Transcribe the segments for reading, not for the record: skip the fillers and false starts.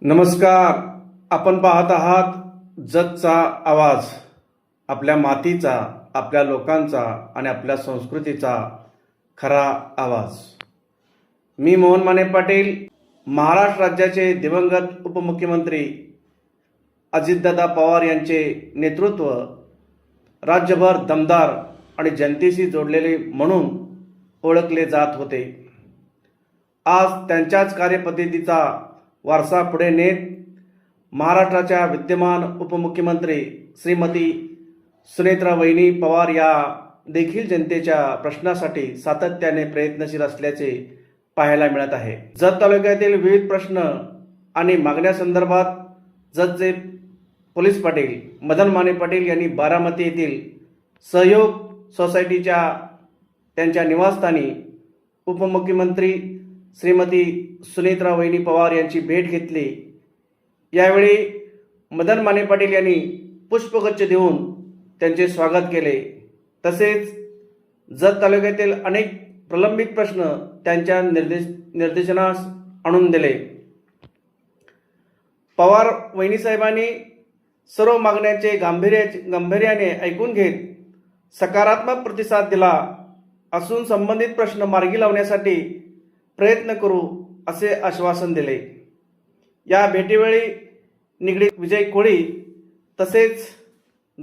नमस्कार. आपण पाहत आहात जगचा आवाज. आपल्या मातीचा, आपल्या लोकांचा आणि आपल्या संस्कृतीचा खरा आवाज. मी मोहन माने पाटील. महाराष्ट्र राज्याचे दिवंगत उपमुख्यमंत्री अजितदादा पवार यांचे नेतृत्व राज्यभर दमदार आणि जनतेशी जोडलेले म्हणून ओळखले जात होते. आज त्यांच्याच कार्यपद्धतीचा वारसा पुढे नेत महाराष्ट्राच्या विद्यमान उपमुख्यमंत्री श्रीमती सुनेत्रावहिनी पवार या देखील जनतेच्या प्रश्नासाठी सातत्याने प्रयत्नशील असल्याचे पाहायला मिळत आहे. जत तालुक्यातील विविध प्रश्न आणि मागण्यासंदर्भात जतचे पोलीस पाटील मदन माने पाटील यांनी बारामती येथील सहयोग सोसायटीच्या त्यांच्या निवासस्थानी उपमुख्यमंत्री श्रीमती सुनेत्रावहिनी पवार यांची भेट घेतली. यावेळी मदन माने पाटील यांनी पुष्पगुच्छ देऊन त्यांचे स्वागत केले. तसेच जत तालुक्यातील अनेक प्रलंबित प्रश्न त्यांच्या निर्देशनास आणून दिले. पवार वहिनीसाहेबांनी सर्व मागण्यांचे गांभीर्याने ऐकून घेत सकारात्मक प्रतिसाद दिला असून संबंधित प्रश्न मार्गी लावण्यासाठी प्रयत्न करू असे आश्वासन दिले. या भेटीवेळी निगडीत विजय कोळी तसेच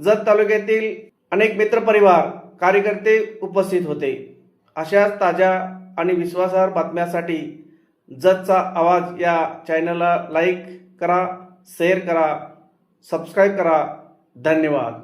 जत तालुक्यातील अनेक मित्रपरिवार कार्यकर्ते उपस्थित होते. अशाच ताज्या आणि विश्वासार्ह बातम्यांसाठी जतचा आवाज या चॅनलला लाईक करा, शेअर करा, सबस्क्राईब करा. धन्यवाद.